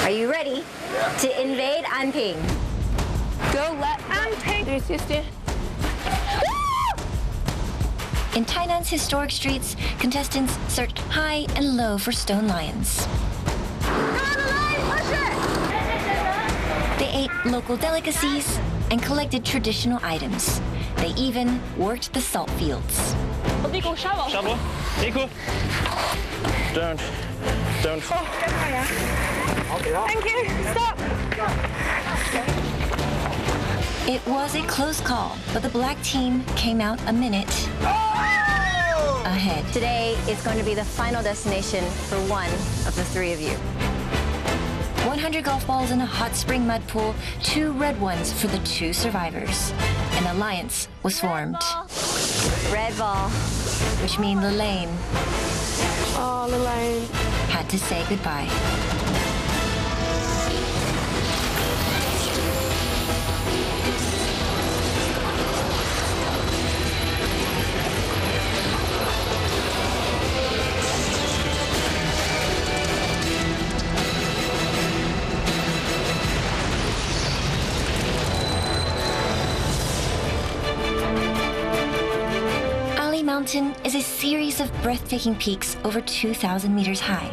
Are you ready to invade Anping? Go let Anping. 360. In Tainan's historic streets, contestants searched high and low for stone lions. They ate local delicacies and collected traditional items. They even worked the salt fields. Shovel. Nico. Don't. Thank you. Stop. It was a close call, but the black team came out a minute ahead. Today is going to be the final destination for one of the three of you. 100 golf balls in a hot spring mud pool, 2 red ones for the 2 survivors. An alliance was formed. Red ball. Which means Lelaine Oh, Lelaine. had to say goodbye. Mountain is a series of breathtaking peaks over 2,000 meters high.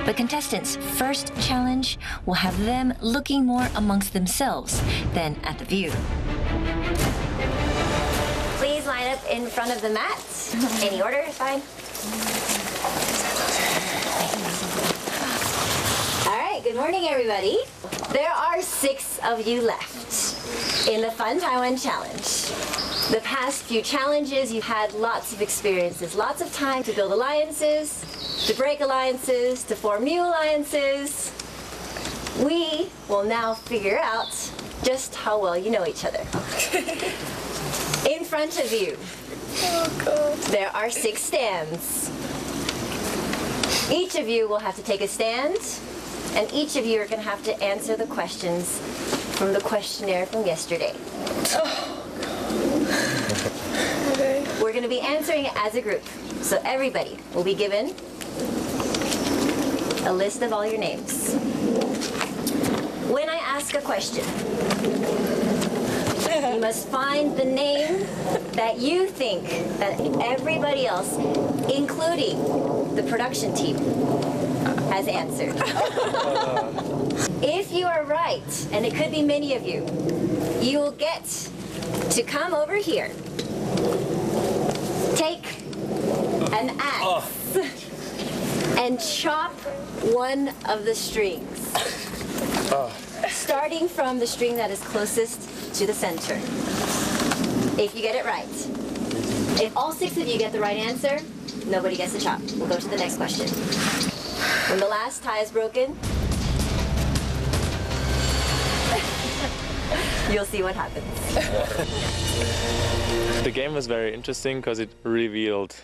The contestants' first challenge will have them looking more amongst themselves than at the view. Please line up in front of the mat. Any order is fine. All right, good morning, everybody. There are 6 of you left in the Fun Taiwan Challenge. The past few challenges, you've had lots of experiences, lots of time to build alliances, to break alliances, to form new alliances. We will now figure out just how well you know each other. In front of you, there are 6 stands. Each of you will have to take a stand, and each of you are going to have to answer the questions from the questionnaire from yesterday. Okay. We're going to be answering it as a group. So everybody will be given a list of all your names. When I ask a question, you must find the name that you think that everybody else, including the production team, has answered. If you are right, and it could be many of you, you will get to come over here, take an axe, and chop one of the strings, starting from the string that is closest to the center. If you get it right. If all 6 of you get the right answer, nobody gets to chop. We'll go to the next question. When the last tie is broken, you'll see what happens. The game was very interesting because it revealed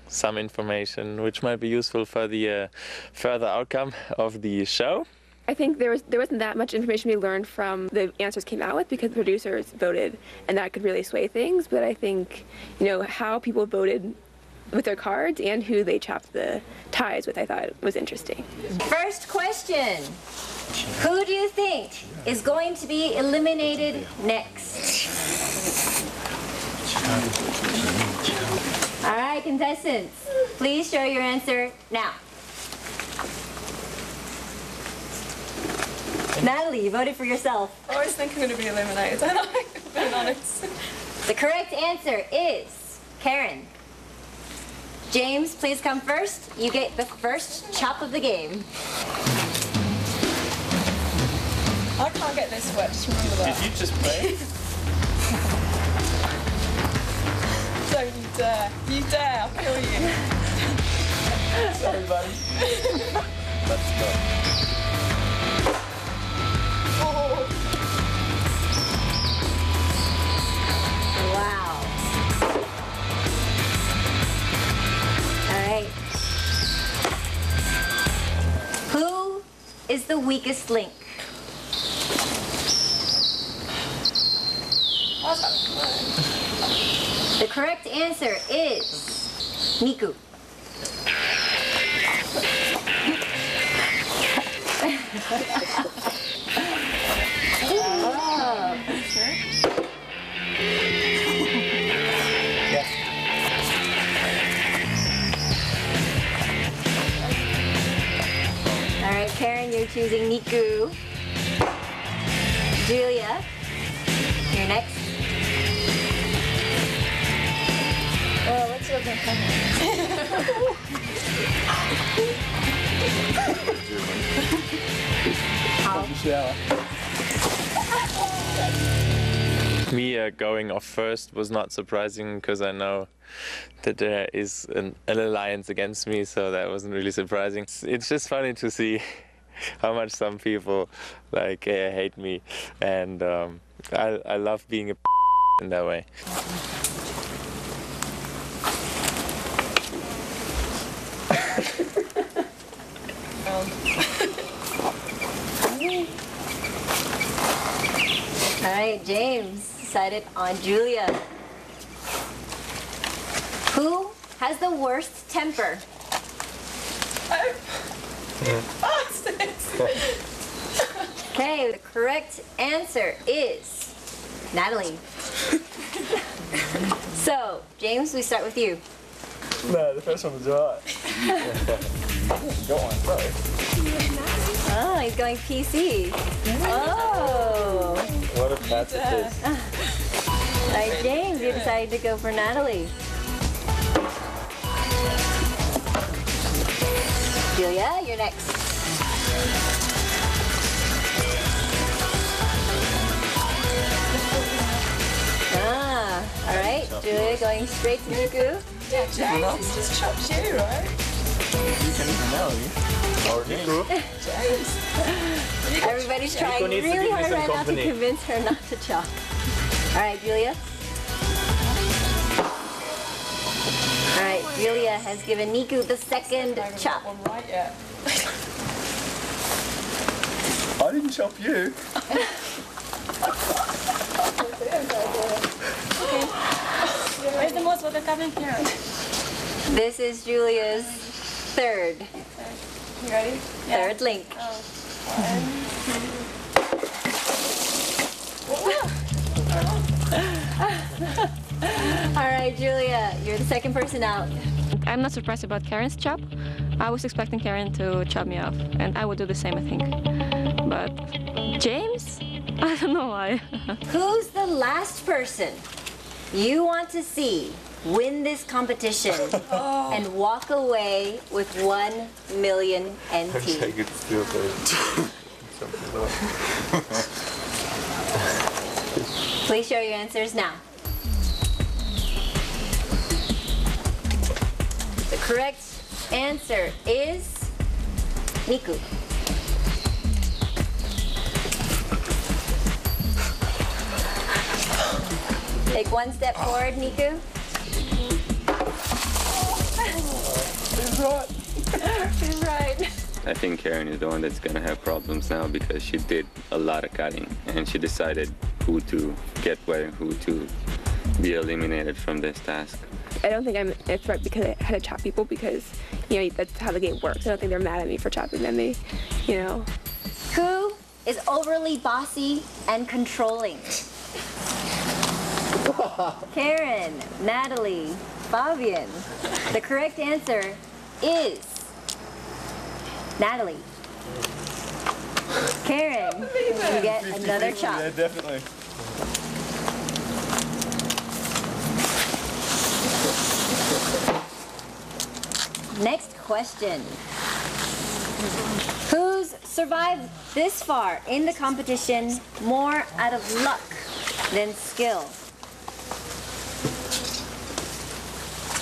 some information which might be useful for the further outcome of the show. I think there wasn't that much information we learned from the answers came out with because the producers voted, and that could really sway things. But I think, how people voted with their cards and who they chopped the ties with, I thought was interesting. First question. Who do you think is going to be eliminated next? All right, contestants, please show your answer now. Natalie, you voted for yourself. I always think I'm going to be eliminated, don't I? Being honest. The correct answer is Karen. James, please come first. You get the first chop of the game. I can't get this wet, just remember that. Did you just play? Don't you dare. You dare, I'll kill you. Sorry, buddy. Let's go. Wow. All right. Who is the weakest link? The correct answer is Miku. All right, Karen, you're choosing Niku. Julia, you're next. Oh, let's go get Me going off first was not surprising because I know that there is an alliance against me, so that wasn't really surprising. It's just funny to see how much some people like hate me, and I love being a in that way. All right, James decided on Julia. Who has the worst temper? Okay, the correct answer is Natalie. So, James, we start with you. No, the first one was right. Got one, sorry. Oh, he's going PC. Oh. What a catch it is. All right, James, you decided to go for Natalie. Julia, you're next. All right, Julia going straight to Niku. Yeah, James just chopped you, right? You can even know. Or Niku. James. Everybody's trying needs to really give me hard some right now to company. convince her not to chop. All right, Julia. All right, Julia has given Niku the second chop. One right yet. I didn't chop you. Where's the most water coming here? This is Julia's third You ready? third link. All right, Julia, you're the second person out. I'm not surprised about Karen's chop. I was expecting Karen to chop me off, and I would do the same, I think. But James? I don't know why. Who's the last person you want to see win this competition and walk away with 1 million NT? Please show your answers now. The correct answer is Niku. Take one step forward, Niku. He's right. I think Karen is the one that's gonna have problems now because she did a lot of cutting and she decided who to get where and who to be eliminated from this task. I don't think I'm a threat because I had to chop people because, you know, that's how the game works. I don't think they're mad at me for chopping them. They, you know. Who is overly bossy and controlling? Karen, Natalie, Fabian. The correct answer is Natalie. Karen, you get another chop. Yeah, definitely. Next question. Who's survived this far in the competition more out of luck than skill?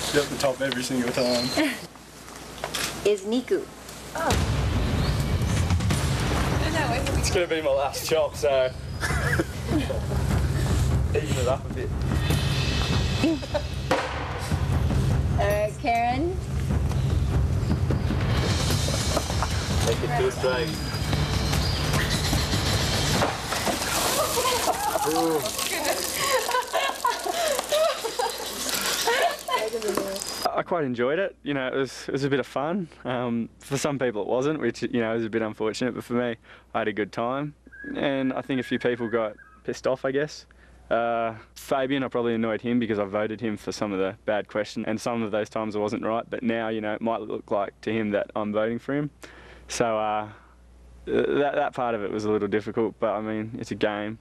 She's at the top every single time. Is Niku. It's going to be my last chop, so even it up a bit. Karen. Make it too straight. I quite enjoyed it. You know, it was a bit of fun. For some people it wasn't, which, you know, is a bit unfortunate, but for me, I had a good time. And I think a few people got pissed off, I guess. Fabian, I probably annoyed him because I voted him for some of the bad questions, and some of those times I wasn't right, but now, you know, it might look like to him that I'm voting for him. So that part of it was a little difficult, but I mean, it's a game,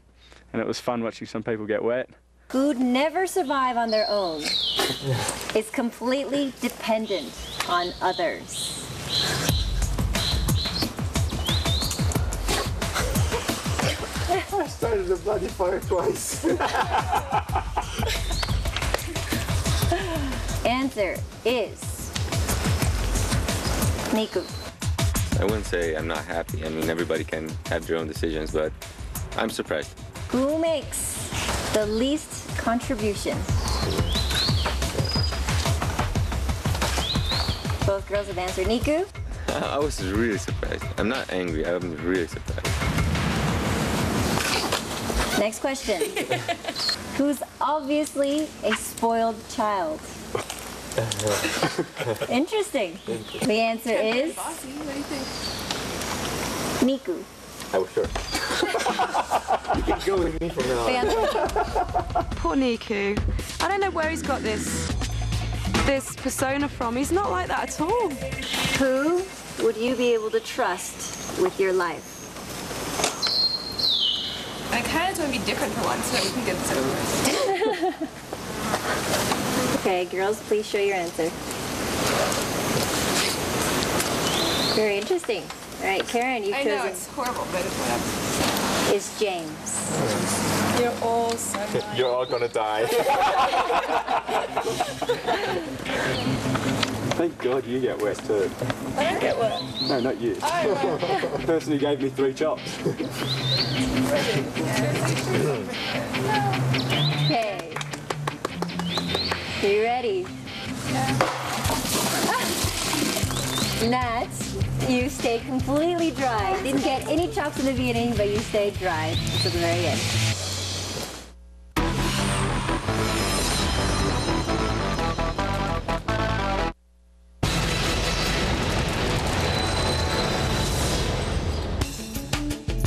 and it was fun watching some people get wet. Who'd never survive on their own is completely dependent on others. I started the bloody fire twice. Answer is Niku. I wouldn't say I'm not happy. I mean, everybody can have their own decisions, but I'm surprised. Who makes the least contribution? Both girls have answered. Niku? I was really surprised. I'm not angry. I'm really surprised. Next question. Who's obviously a spoiled child? Interesting. The answer is Niku. I was sure. You can go with me from now on. Poor Niku. I don't know where he's got this persona from. He's not like that at all. Who would you be able to trust with your life? I kind of want to be different for once so that we can get this over with. Okay, girls, please show your answer. Very interesting. All right, Karen, you've chosen. I know, it's horrible, but it's whatever. Is James. You're all so nice. You're all gonna die. Thank God you get wet too. I don't get wet. No, not you. Oh, The person who gave me 3 chops. Okay. Are you ready? Nat, you stayed completely dry. Didn't get any chops in the beginning, but you stayed dry until the very end.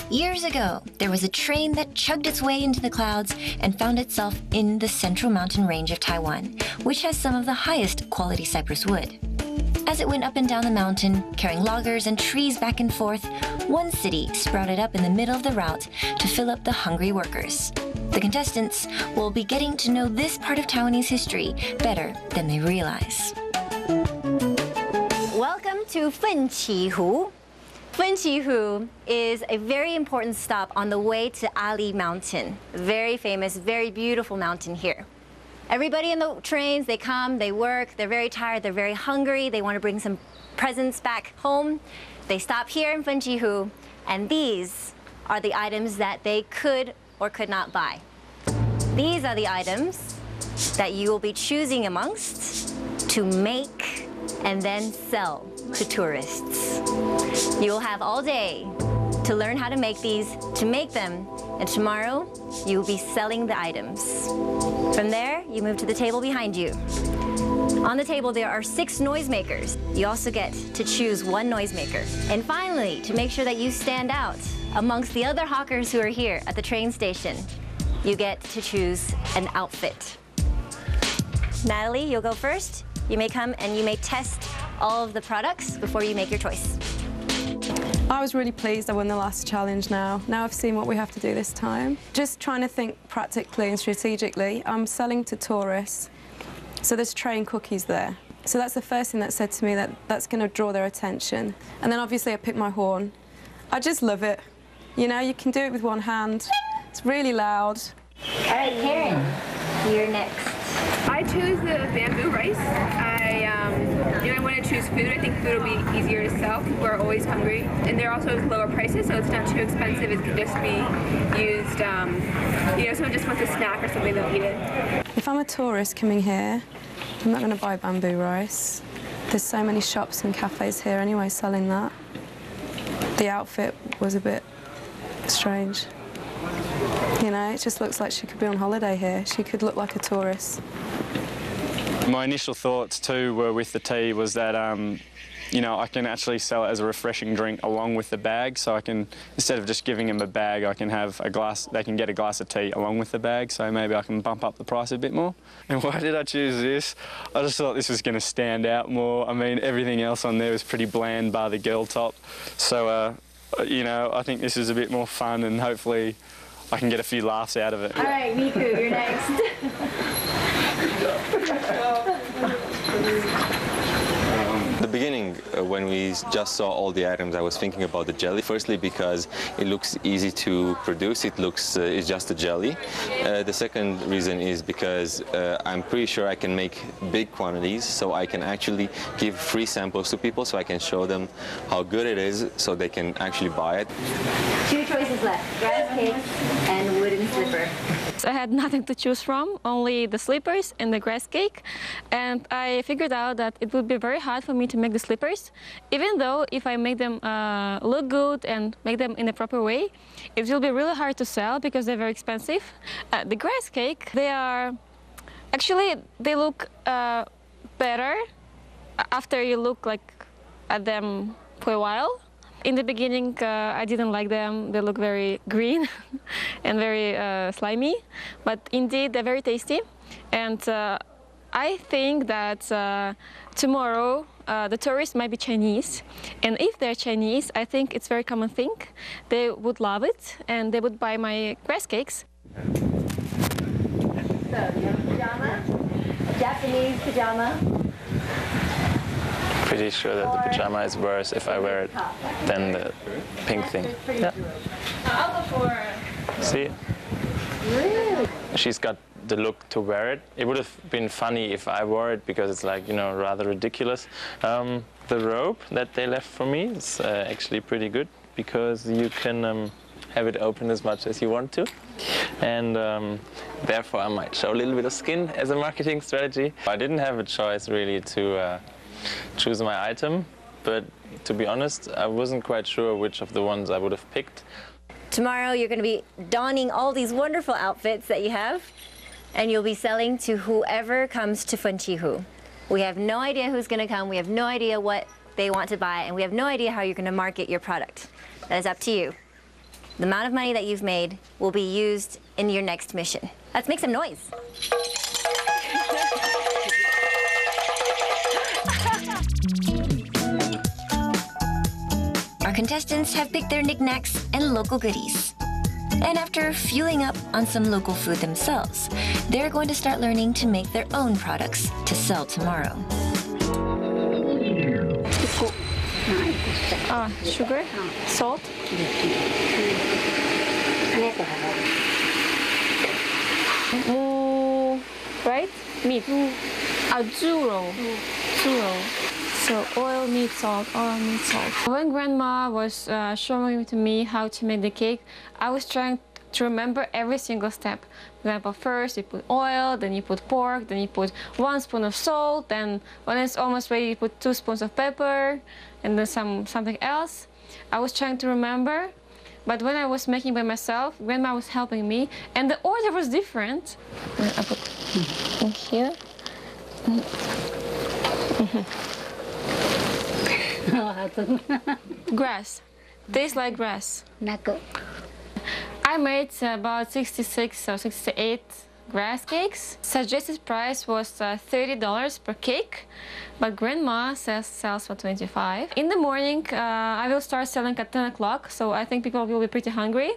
Years ago, there was a train that chugged its way into the clouds and found itself in the central mountain range of Taiwan, which has some of the highest quality cypress wood. As it went up and down the mountain, carrying loggers and trees back and forth, one city sprouted up in the middle of the route to fill up the hungry workers. The contestants will be getting to know this part of Taiwanese history better than they realize. Welcome to Fun Taiwan. Fun Taiwan is a very important stop on the way to Ali Mountain. Very famous, very beautiful mountain here. Everybody in the trains, they come, they work, they're very tired, they're very hungry, they want to bring some presents back home. They stop here in Fun Taiwan, and these are the items that they could or could not buy. These are the items that you will be choosing amongst to make and then sell to tourists. You will have all day to learn how to make these, to make them, and tomorrow you will be selling the items. From there, you move to the table behind you. On the table, there are 6 noisemakers. You also get to choose 1 noisemaker. And finally, to make sure that you stand out amongst the other hawkers who are here at the train station, you get to choose an outfit. Natalie, you'll go first. You may come and you may test all of the products before you make your choice. I was really pleased I won the last challenge now. Now I've seen what we have to do this time. Just trying to think practically and strategically. I'm selling to tourists, so there's train cookies there. So that's the first thing that said to me that that's going to draw their attention. And then obviously I picked my horn. I just love it. You know, you can do it with one hand. It's really loud. All right, Karen, you're next. I chose the bamboo rice. I want to choose food. I think food will be easier to sell. People are always hungry, and they're also lower prices, so it's not too expensive. It can just be used, someone just wants a snack or something, they'll eat it. If I'm a tourist coming here, I'm not going to buy bamboo rice. There's so many shops and cafes here anyway selling that. The outfit was a bit strange. You know, it just looks like she could be on holiday here. She could look like a tourist. My initial thoughts too were with the tea was that you know, I can actually sell it as a refreshing drink along with the bag, so I can, instead of just giving them a bag, I can have a glass, they can get a glass of tea along with the bag, so maybe I can bump up the price a bit more. And why did I choose this? I just thought this was going to stand out more. I mean, everything else on there was pretty bland bar the girl top, so you know, I think this is a bit more fun and hopefully I can get a few laughs out of it. All right, Miku, you're next. The beginning, when we just saw all the items, I was thinking about the jelly. Firstly, because it looks easy to produce. It looks it's just a jelly. The second reason is because I'm pretty sure I can make big quantities, so I can actually give free samples to people, so I can show them how good it is, so they can actually buy it. 2 choices left: grass cake and wooden slipper. I had nothing to choose from, only the slippers and the grass cake, and I figured out that it would be very hard for me to make the slippers, even though if I make them look good and make them in a proper way, it will be really hard to sell because they're very expensive. The grass cake, they look better after you look at them for a while. In the beginning, I didn't like them. They look very green and very slimy, but indeed they're very tasty. And I think that tomorrow the tourists might be Chinese, and if they're Chinese, I think it's a very common thing. They would love it, and they would buy my grass cakes. So, your pajama, Japanese pajama. Pretty sure that the pajama is worse if I wear it than the pink thing. Yeah. I'll go for... See? Really? She's got the look to wear it. It would have been funny if I wore it because it's like, you know, rather ridiculous. The robe that they left for me is actually pretty good because you can have it open as much as you want to. And therefore I might show a little bit of skin as a marketing strategy. I didn't have a choice really to choose my item, but to be honest, I wasn't quite sure which of the ones I would have picked. Tomorrow you're going to be donning all these wonderful outfits that you have, and you'll be selling to whoever comes to Fun Taiwan. We have no idea who's going to come, we have no idea what they want to buy, and we have no idea how you're going to market your product. That is up to you. The amount of money that you've made will be used in your next mission. Let's make some noise. Our contestants have picked their knickknacks and local goodies. And after fueling up on some local food themselves, they're going to start learning to make their own products to sell tomorrow. Sugar, salt. Right? Meat. Zuro. So oil, meat, salt, oil, meat, salt. When Grandma was showing to me how to make the cake, I was trying to remember every single step. For example, first you put oil, then you put pork, then you put 1 spoon of salt, then when it's almost ready you put 2 spoons of pepper, and then something else. I was trying to remember, but when I was making by myself, Grandma was helping me, and the order was different. I put in here. Grass. Tastes like grass. I made about 66 or 68 grass cakes. Suggested price was $30 per cake, but Grandma sells for $25. In the morning, I will start selling at 10 o'clock, so I think people will be pretty hungry.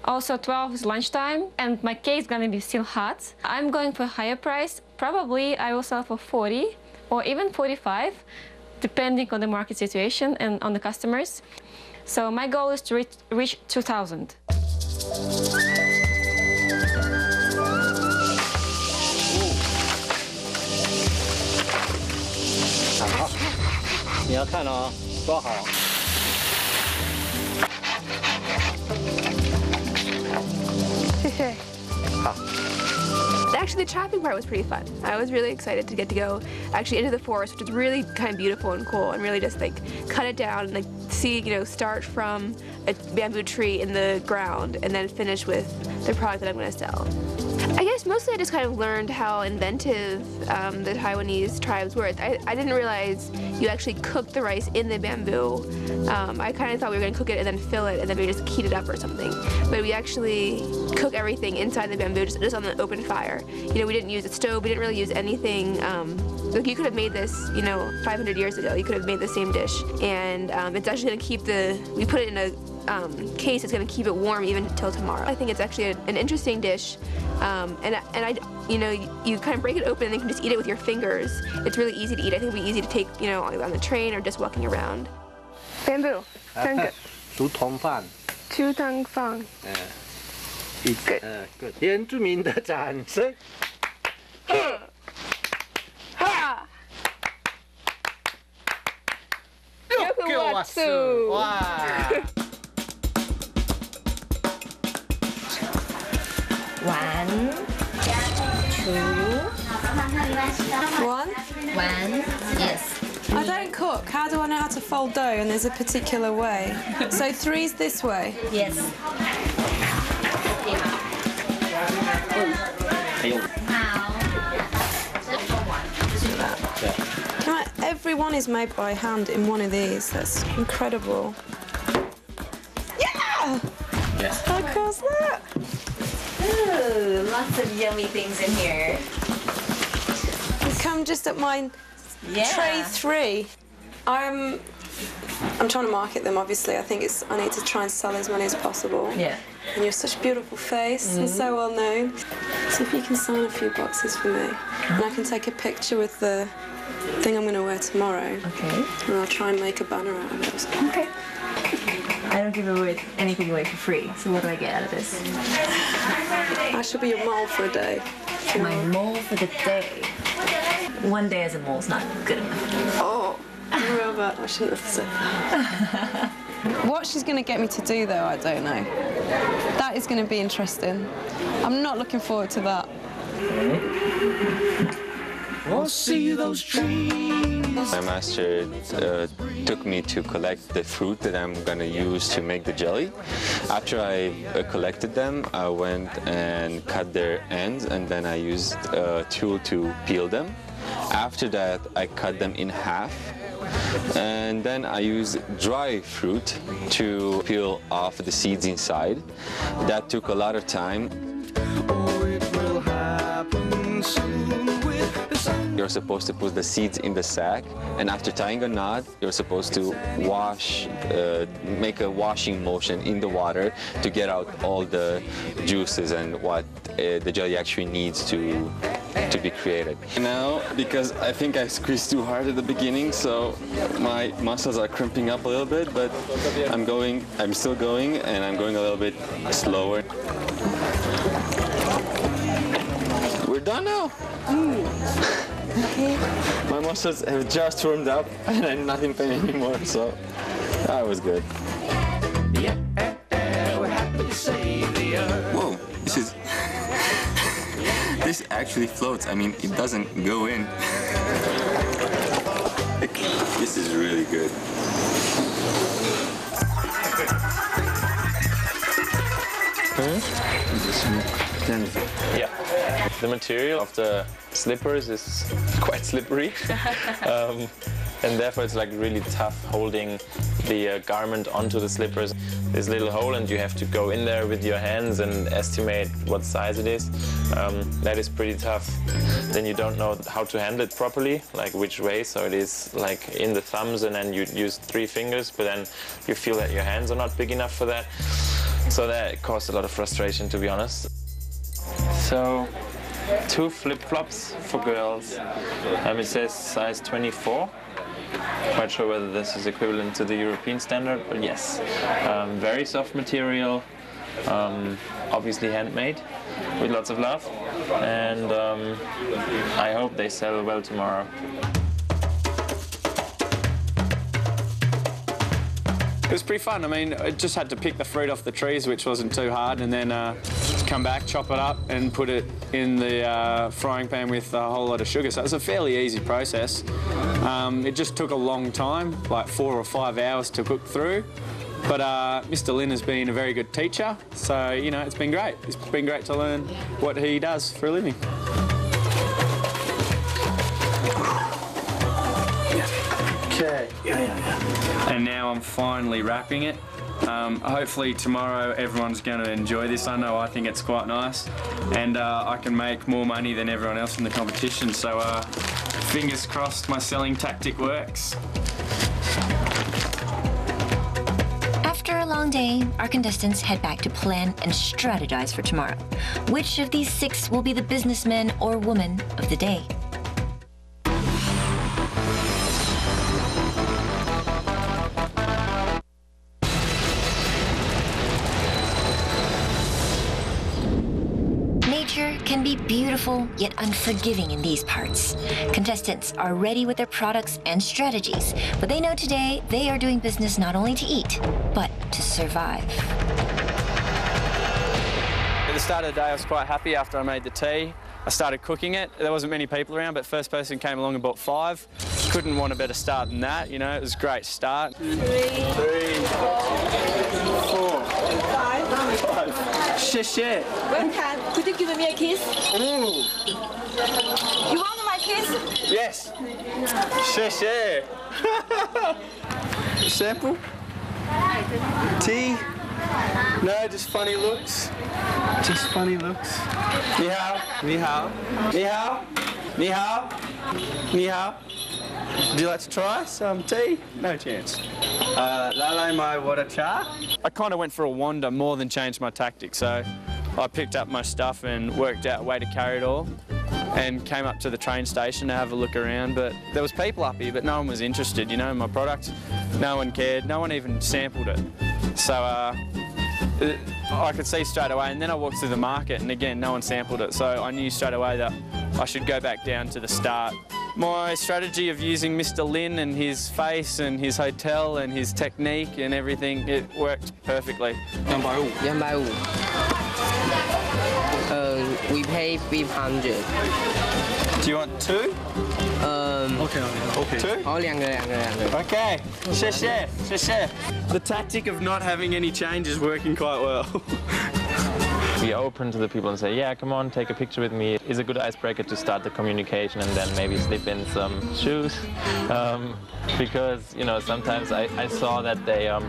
Also, 12 is lunchtime, and my cake is gonna be still hot. I'm going for a higher price. Probably I will sell for 40 or even 45, depending on the market situation and on the customers. So my goal is to reach 2,000. 好，你要看哦，抓好。谢谢。好。 Actually, the chopping part was pretty fun. I was really excited to get to go actually into the forest, which is really kind of beautiful and cool, and really just like cut it down and like see, you know, start from a bamboo tree in the ground and then finish with the product that I'm going to sell. I guess mostly I just kind of learned how inventive the Taiwanese tribes were. I didn't realize you actually cook the rice in the bamboo. I kind of thought we were going to cook it and then fill it and then we just heat it up or something. But we actually cook everything inside the bamboo, just on the open fire. You know, we didn't use a stove, we didn't really use anything. Like you could have made this, you know, 500 years ago. You could have made the same dish. And it's actually going to keep we put it in a case, it's going to keep it warm even until tomorrow. I think it's actually an interesting dish, you know, you kind of break it open and then you can just eat it with your fingers. It's really easy to eat. I think it'd be easy to take, you know, on the train or just walking around. Bamboo, very good. 竹筒饭。竹筒饭。Good. Good. 原住民的掌声。哈。给我数！哇！ 1, 2, 1. 1. Yes. I don't cook. How do I know how to fold dough? And there's a particular way. So 3's this way. Yes. Right, everyone is made by hand in one of these. That's incredible. Yeah! Yes. How cool's that? Ooh, lots of yummy things in here. You come just at my tray 3. I'm trying to market them, obviously. I think I need to try and sell as many as possible. Yeah. And you're such a beautiful face and so well known. So if you can sign a few boxes for me, and I can take a picture with the thing I'm going to wear tomorrow. Okay. And I'll try and make a banner out of it. Okay. I don't give anything away for free, so what do I get out of this? I should be your mole for a day. My mole for the day. One day as a mole is not good enough. Oh, real bad. I shouldn't have said that. What she's going to get me to do, though, I don't know. That is going to be interesting. I'm not looking forward to that. We'll see those trees. My master took me to collect the fruit that I'm going to use to make the jelly. After I collected them, I went and cut their ends, and then I used a tool to peel them. After that, I cut them in half. And then I use dry fruit to peel off the seeds inside. That took a lot of time. You're supposed to put the seeds in the sack, and after tying a knot, you're supposed to make a washing motion in the water to get out all the juices and what the jelly actually needs to be created. Now, because I think I squeezed too hard at the beginning, so my muscles are crimping up a little bit, but I'm still going, and I'm going a little bit slower. We're done now. My muscles have just warmed up and I'm not in pain anymore, so that was good. Whoa, this actually floats. I mean, it doesn't go in. This is really good. Yeah, the material of the slippers is quite slippery, and therefore it's like really tough holding the garment onto the slippers. There's a little hole and you have to go in there with your hands and estimate what size it is. That is pretty tough. Then you don't know how to handle it properly, like which way, so it is like in the thumbs and then you use 3 fingers, but then you feel that your hands are not big enough for that. So that caused a lot of frustration, to be honest. So 2 flip-flops for girls. It says size 24. Quite sure whether this is equivalent to the European standard, but yes. Very soft material, obviously handmade, with lots of love, and I hope they sell well tomorrow. It was pretty fun. I mean, I just had to pick the fruit off the trees, which wasn't too hard, and then come back, chop it up, and put it in the frying pan with a whole lot of sugar. So it was a fairly easy process. It just took a long time, like 4 or 5 hours to cook through. But Mr. Lin has been a very good teacher, so you know it's been great. It's been great to learn what he does for a living. Okay. And now I'm finally wrapping it. Hopefully tomorrow everyone's going to enjoy this. I know I think it's quite nice, and I can make more money than everyone else in the competition. So fingers crossed my selling tactic works. After a long day, our contestants head back to plan and strategize for tomorrow. Which of these 6 will be the businessman or woman of the day? Nature can be beautiful yet unforgiving in these parts. Contestants are ready with their products and strategies, but they know today they are doing business not only to eat, but to survive. At the start of the day, I was quite happy after I made the tea. I started cooking it. There wasn't many people around, but first person came along and bought 5. Couldn't want a better start than that, you know, it was a great start. 3, 4, 5. Shit. Welcome. Could you give me a kiss? Ooh. You want my kiss? Yes. Shit. Sample? Tea? No, just funny looks. Just funny looks. Ni hao. Ni hao. Ni hao. Ni hao. Ni hao. Would you like to try some tea? No chance. Lalai mai water cha. I kind of went for a wander more than changed my tactics. So I picked up my stuff and worked out a way to carry it all, and came up to the train station to have a look around. But there was people up here, but no one was interested, you know, in my product. No one cared. No one even sampled it. So I could see straight away, and then I walked through the market, and again, no one sampled it. So I knew straight away that I should go back down to the start. My strategy of using Mr. Lin and his face and his hotel and his technique and everything, it worked perfectly. 250. We pay 300. Do you want 2? Okay. 2? 2个。 Okay. Share. The tactic of not having any change is working quite well. Be open to the people and say, yeah, come on, take a picture with me. It's a good icebreaker to start the communication, and then maybe slip in some shoes. Because, you know, sometimes I saw that they're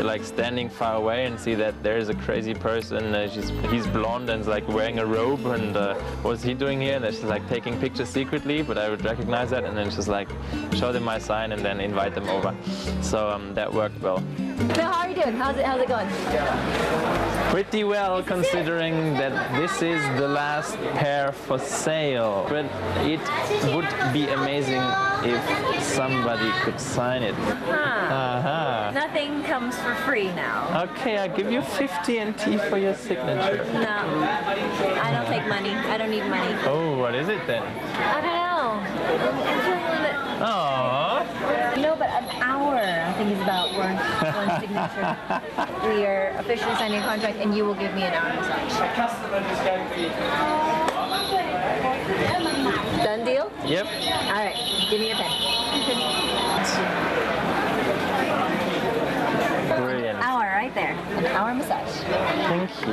like standing far away and see that there is a crazy person. He's blonde and like wearing a robe, and what's he doing here? And they're just like taking pictures secretly, but I would recognize that and then just like show them my sign and then invite them over. So that worked well. So how are you doing? How's it going? Pretty well, considering that this is the last pair for sale. But it would be amazing if somebody could sign it. Nothing comes for free now. Okay, I'll give you 50 NT for your signature. No, I don't take money. I don't need money. Oh, what is it then? I don't know. I'm feeling a little bit... Aww. No, but an hour I think is about one signature. We are officially signing a contract, and you will give me an hour massage. Done deal? Yep. All right, give me your pen. Brilliant. An hour right there. An hour massage. Thank you.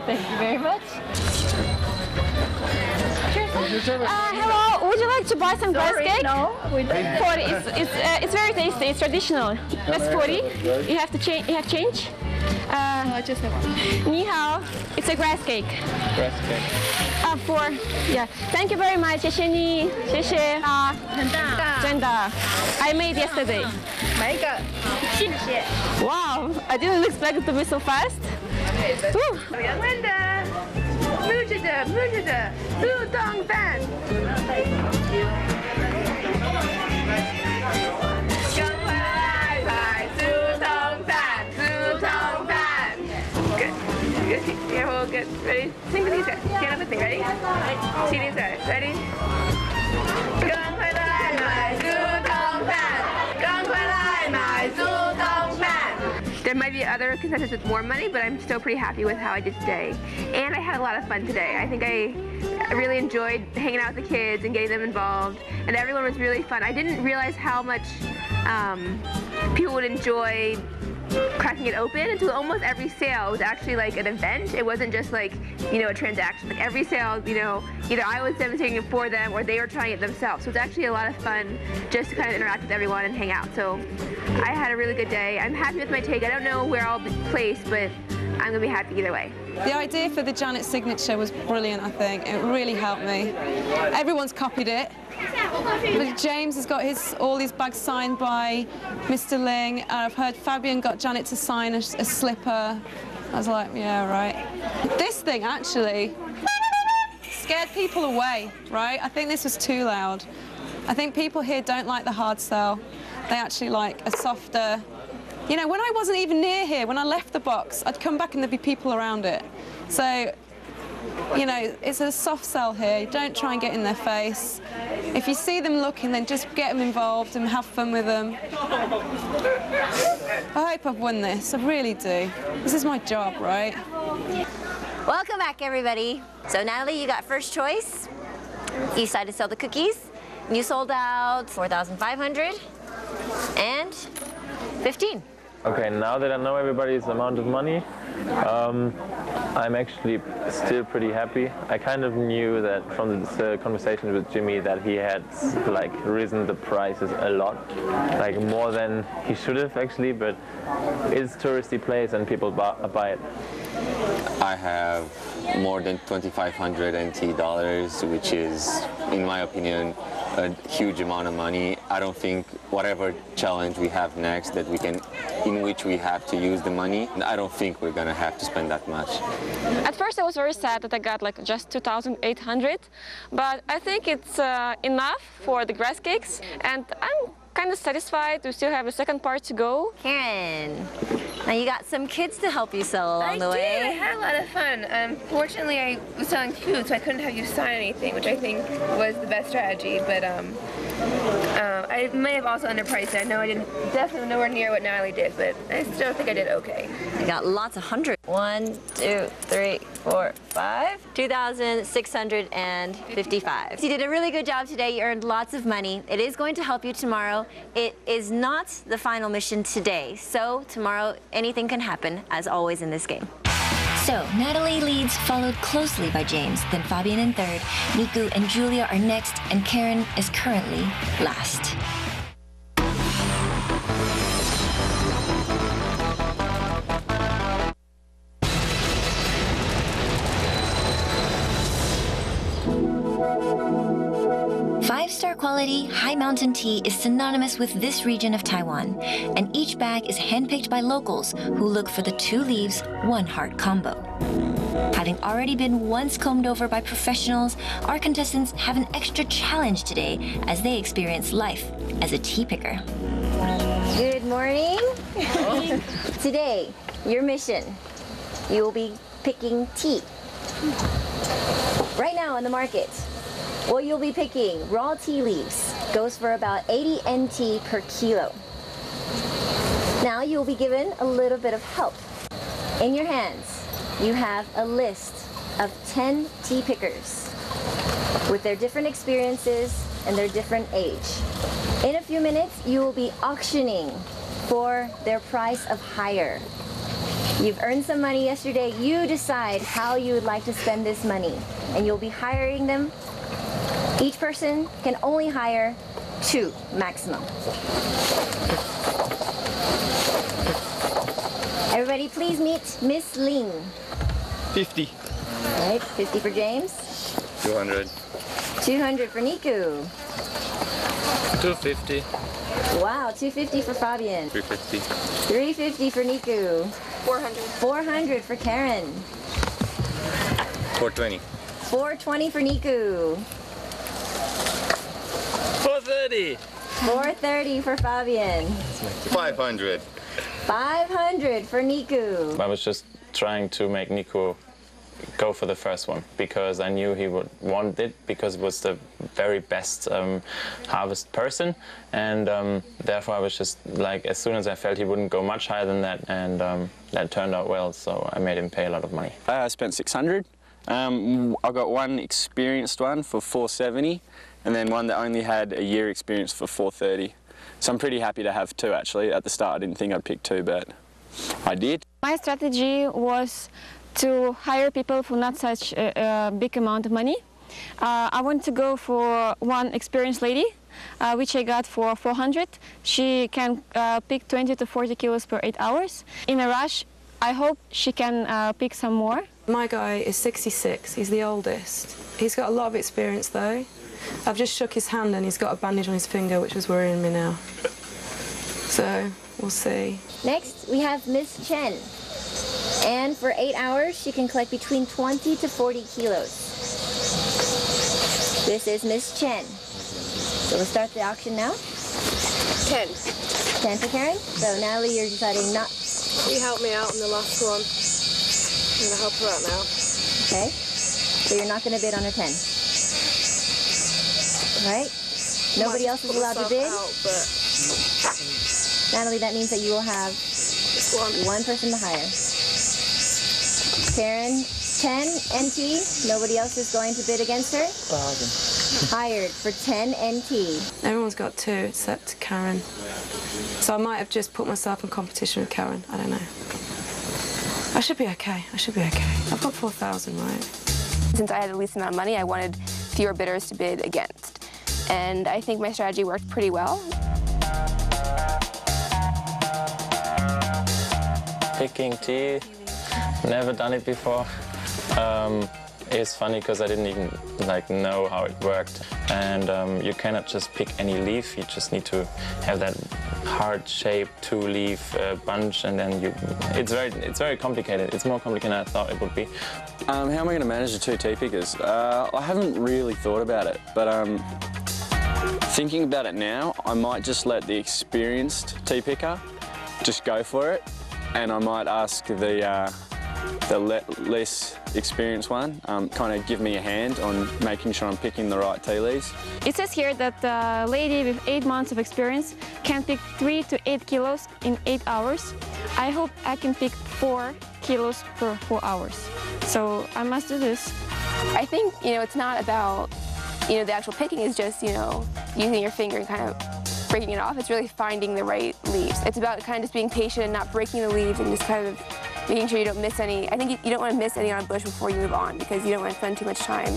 Thank you very much. Hello, would you like to buy some grass cake? No, we don't. 40. It's very tasty. It's traditional. That's 40. You have to change. You have change. Just have one. Ni hao. It's a grass cake. Grass cake. 4. Yeah. Thank you very much. 谢谢你。谢谢。很大。真的。I made yesterday. 买一个。谢谢。 Wow. I didn't expect it to be so fast. Woo. 摸着自动蛋。赶快来买自动蛋，自动蛋。Good. Careful. Good. Ready? Sing with these guys. Stand up and sing. Ready? See these guys. Ready? 赶快来买自动蛋，赶快来买自动蛋。There might be other contestants with more money, but I'm still pretty happy with how I did today. And I had a lot of fun today. I think I really enjoyed hanging out with the kids and getting them involved. And everyone was really fun. I didn't realize how much people would enjoy cracking it open, and so almost every sale was actually like an event. It wasn't just like, you know, a transaction. Like every sale, you know, either I was demonstrating it for them or they were trying it themselves. So it's actually a lot of fun just to kind of interact with everyone and hang out. So I had a really good day. I'm happy with my take. I don't know where I'll be placed, but I'm gonna be happy either way. The idea for the Janet signature was brilliant, I think. It really helped me. Everyone's copied it. But James has got all his bags signed by Mr. Ling. I've heard Fabian got Janet to sign a slipper. I was like, yeah, right. This thing actually scared people away, right? I think this was too loud. I think people here don't like the hard sell. They actually like a softer. You know, when I wasn't even near here, when I left the box, I'd come back and there'd be people around it. So, you know, it's a soft sell here. Don't try and get in their face. If you see them looking, then just get them involved and have fun with them. I hope I've won this. I really do. This is my job, right? Welcome back, everybody. So Natalie, you got first choice. You decided to sell the cookies. You sold out 4,500 and 15. Okay, now that I know everybody's amount of money, I'm actually still pretty happy. I kind of knew that from the conversation with Jimmy that he had like risen the prices a lot, like more than he should have actually, but it's a touristy place and people buy it. I have more than 2,500 NT dollars, which is, in my opinion, a huge amount of money. I don't think whatever challenge we have next in which we have to use the money, I don't think we're gonna have to spend that much. At first I was very sad that I got like just 2,800, but I think it's enough for the grass cakes, and I'm kind of satisfied. We still have a second part to go. Karen, now you got some kids to help you sell along the way. I had a lot of fun. Fortunately, I was selling food, so I couldn't have you sign anything, which I think was the best strategy. But I may have also underpriced it. I know I didn't, definitely nowhere near what Natalie did, but I still think I did okay. You got lots of hundreds. 1, 2, 3, 4, 5. 2,655. You did a really good job today. You earned lots of money. It is going to help you tomorrow. It is not the final mission today. So tomorrow, anything can happen, as always in this game. So, Natalie leads, followed closely by James, then Fabian in third, Niku and Julia are next, and Karen is currently last. Five-star quality, high mountain tea is synonymous with this region of Taiwan, and each bag is handpicked by locals who look for the 2 leaves, 1 heart combo. Having already been once combed over by professionals, our contestants have an extra challenge today as they experience life as a tea picker. Good morning. Today, your mission, you will be picking tea. Right now in the market, what you'll be picking, raw tea leaves, goes for about 80 NT per kilo. Now you'll be given a little bit of help. In your hands, you have a list of 10 tea pickers with their different experiences and their different age. In a few minutes, you will be auctioning for their price of hire. You've earned some money yesterday. You decide how you would like to spend this money, and you'll be hiring them. Each person can only hire 2 maximum. Everybody please meet Miss Ling. 50. All right, 50 for James. 200. 200 for Niku. 250. Wow, 250 for Fabian. 350. 350 for Niku. 400. 400 for Karen. 420. 420 for Niku. 430. 430 for Fabian. 500. 500 for Niku. I was just trying to make Nico go for the first one because I knew he would want it because it was the very best harvest person, and therefore I was just like, as soon as I felt he wouldn't go much higher than that, and that turned out well, so I made him pay a lot of money. I spent 600. I got one experienced one for 470, and then one that only had a year experience for 430. So I'm pretty happy to have 2 actually. At the start I didn't think I'd pick 2, but I did. My strategy was to hire people for not such a big amount of money. I want to go for one experienced lady, which I got for 400. She can pick 20 to 40 kilos per 8 hours. In a rush, I hope she can pick some more. My guy is 66, he's the oldest. He's got a lot of experience though. I've just shook his hand and he's got a bandage on his finger, which was worrying me now. So, we'll see. Next, we have Miss Chen. And for 8 hours, she can collect between 20 to 40 kilos. This is Miss Chen. So we'll start the auction now. 10. 10 for Karen. So Natalie, you're deciding not. She helped me out on the last one. I'm going to help her out now. Okay. So you're not going to bid on her 10. Right? Nobody else is allowed to bid. Natalie, that means that you will have one person to hire. Karen, 10 NT. Nobody else is going to bid against her. Hired for 10 NT. Everyone's got 2 except Karen. So I might have just put myself in competition with Karen. I don't know. I should be okay. I should be okay. I've got 4,000, right? Since I had the least amount of money, I wanted fewer bidders to bid against. And I think my strategy worked pretty well. Picking tea, never done it before. It's funny because I didn't even know how it worked. And you cannot just pick any leaf. You just need to have that heart-shaped 2-leaf bunch, and then it's very complicated. It's more complicated than I thought it would be. How am I going to manage the 2 tea pickers? I haven't really thought about it, but thinking about it now, I might just let the experienced tea picker just go for it, and I might ask the less experienced one kind of give me a hand on making sure I'm picking the right tea leaves. It says here that a lady with 8 months of experience can pick 3 to 8 kilos in 8 hours. I hope I can pick 4 kilos per 4 hours. So I must do this. I think, it's not about, the actual picking is just, using your finger and kind of breaking it off. It's really finding the right leaves. It's about kind of just being patient and not breaking the leaves and just kind of making sure you don't miss any. I think you don't want to miss any on a bush before you move on because you don't want to spend too much time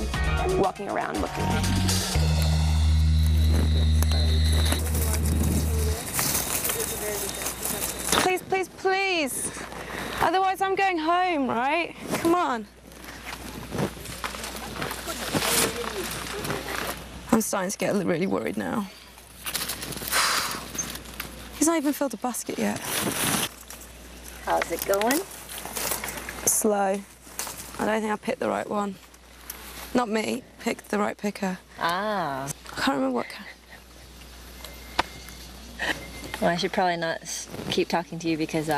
walking around looking. Please, please, please. Otherwise I'm going home, right? Come on. I'm starting to get really worried now. He's not even filled a basket yet. How's it going? Slow. I don't think I picked the right one. Not me, picked the right picker. Ah. I can't remember what Well, I should probably not keep talking to you because,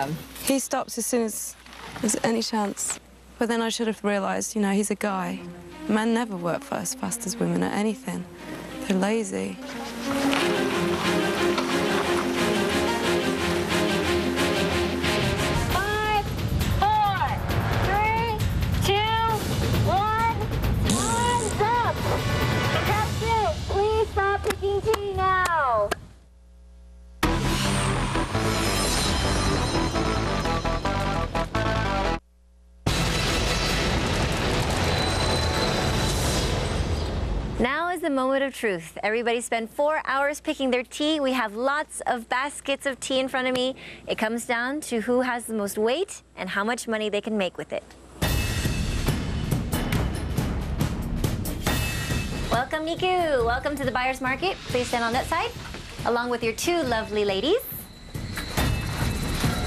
He stops as soon as there's any chance. But then I should have realised, he's a guy. Men never work as fast as women at anything. They're lazy. 'Now is the moment of truth. Everybody spent 4 hours picking their tea. We have lots of baskets of tea in front of me. It comes down to who has the most weight and how much money they can make with it. Welcome, Niku. Welcome to the buyer's market. Please stand on that side, along with your 2 lovely ladies.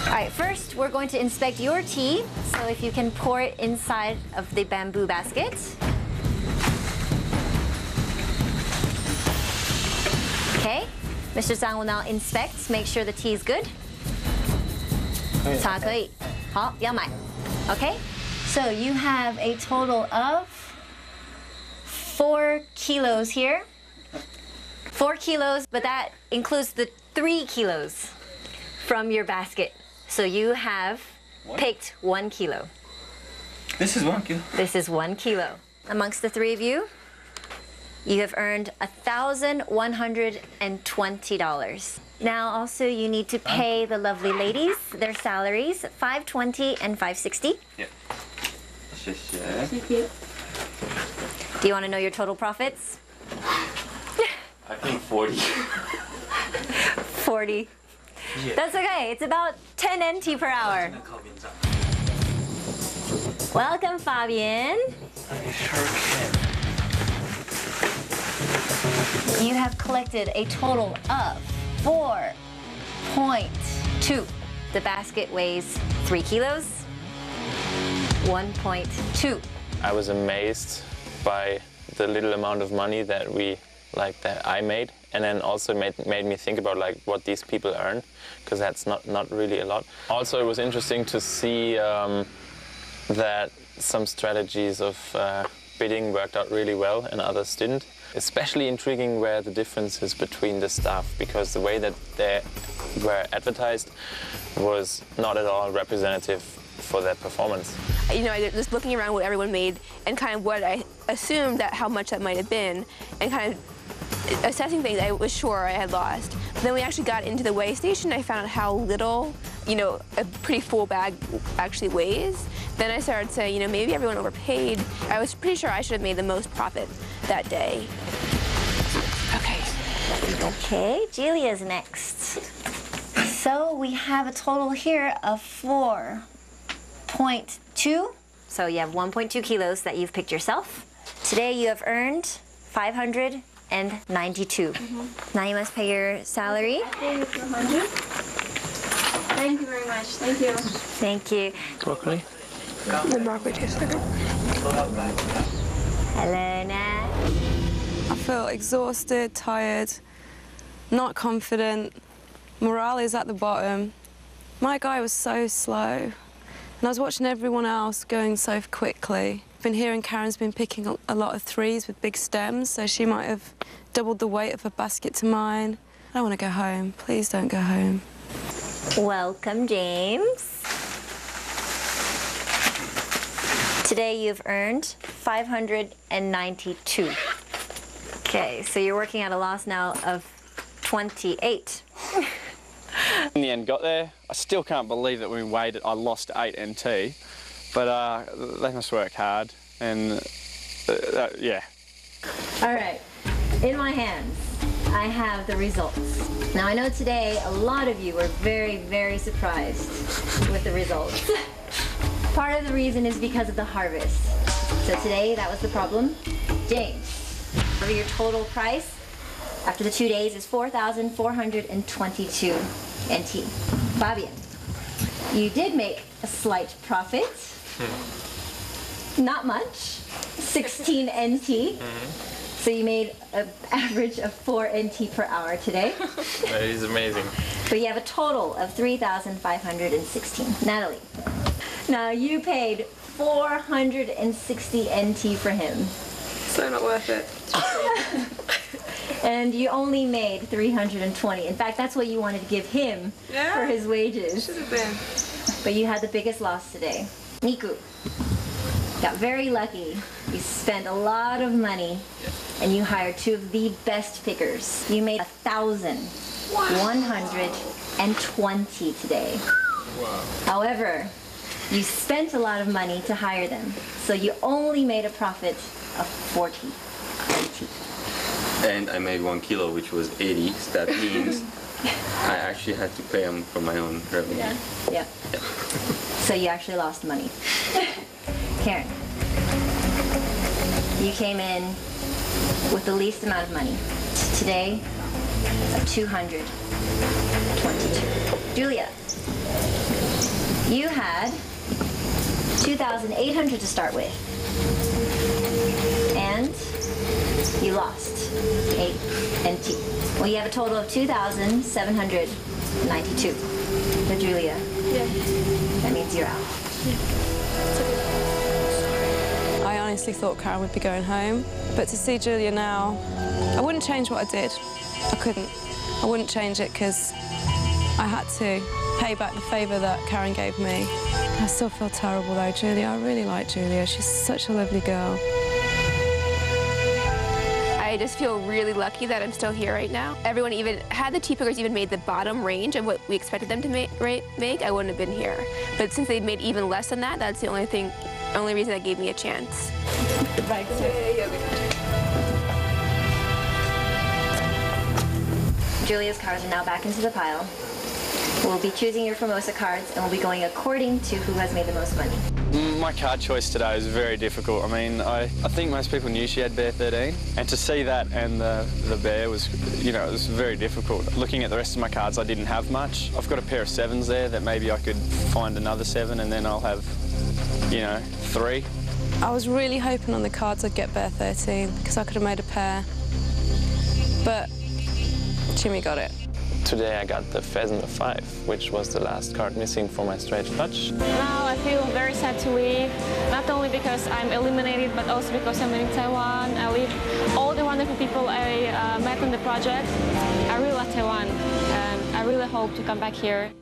All right, first we're going to inspect your tea. So if you can pour it inside of the bamboo basket. Okay, Mr. Zhang will now inspect, make sure the tea is good. 茶可以，好，要买。Okay, so you have a total of 4 kilos here. 4 kilos, but that includes the 3 kilos from your basket. So you have picked 1 kilo. This is 1 kilo. This is 1 kilo. Amongst the 3 of you, you have earned $1,120. Now also you need to pay the lovely ladies their salaries, $5.20 and $5.60. Yeah. Thank you. Do you want to know your total profits? I think 40. 40. Yeah. That's okay. It's about 10 NT per hour. Welcome, Fabian. I sure can. You have collected a total of 4.2. The basket weighs 3 kilos. 1.2. I was amazed by the little amount of money that I made, and then also made me think about like what these people earn, because that's not really a lot. Also, it was interesting to see that some strategies of bidding worked out really well and others didn't. Especially intriguing were the differences between the staff, because the way that they were advertised was not at all representative for their performance. You know, just looking around what everyone made and kind of what I assumed that how much that might have been, and kind of assessing things I was sure I had lost. But then we actually got into the weigh station, I found out how little, you know, a pretty full bag actually weighs. Then I started saying, you know, maybe everyone overpaid. I was pretty sure I should have made the most profit that day. Okay. Okay, Julia's next. So we have a total here of 4.2. So you have 1.2 kilos that you've picked yourself. Today you have earned 592. Now you must pay your salary. Thank you very much. Thank you. Thank you. Broccoli? The broccoli tastes good. Helena. I feel exhausted, tired, not confident. Morale is at the bottom. My guy was so slow, and I was watching everyone else going so quickly. I've been hearing Karen's been picking a lot of threes with big stems, so she might have doubled the weight of her basket to mine. I don't want to go home. Please don't go home. Welcome, James. Today you've earned 592. Okay, so you're working at a loss now of 28. In the end, got there. I still can't believe that when we weighed it, I lost 8 NT. But they must work hard, and yeah. All right, in my hands, I have the results. Now, I know today a lot of you were very, very surprised with the results. Part of the reason is because of the harvest. So today, that was the problem. James, your total price after the 2 days is 4,422 NT. Fabian, you did make a slight profit. Not much, 16 NT. So you made an average of 4 NT per hour today. That is amazing. But you have a total of 3,516. Natalie, now you paid 460 NT for him. So not worth it. And you only made 320. In fact, that's what you wanted to give him for his wages. Should have been. But you had the biggest loss today. Niku, got very lucky. You spent a lot of money and you hired 2 of the best pickers. You made 1,120 today. Wow. However, you spent a lot of money to hire them, so you only made a profit of 40 NT. And I made 1 kilo, which was 80. So that means I actually had to pay them for my own revenue. Yeah. So you actually lost money. Karen, you came in with the least amount of money. Today, it's 222. Julia, you had 2,800 to start with, and you lost 8 NT. Well, you have a total of 2,792. So Julia, that means you're out. I honestly thought Karen would be going home, but to see Julia now, I wouldn't change what I did. I couldn't. I wouldn't change it because I had to pay back the favour that Karen gave me. I still feel terrible though, Julia. I really like Julia. She's such a lovely girl. I I just feel really lucky that I'm still here right now. Everyone even had the tea pickers even made the bottom range of what we expected them to make, I wouldn't have been here. But since they'd made even less than that, that's the only reason that gave me a chance. Julia's cards are now back into the pile. We'll be choosing your Formosa cards, and we'll be going according to who has made the most money. My card choice today was very difficult. I mean, I think most people knew she had bear 13, and to see that and the bear was, you know, it was very difficult. Looking at the rest of my cards, I didn't have much. I've got a pair of 7s there that maybe I could find another 7, and then I'll have, you know, 3. I was really hoping on the cards I'd get bear 13 because I could have made a pair, but Jimmy got it. Today I got the pheasant of 5, which was the last card missing for my straight flush. Now I feel very sad to leave, not only because I'm eliminated, but also because I'm leaving Taiwan. I leave all the wonderful people I met on the project. I really love Taiwan, and I really hope to come back here.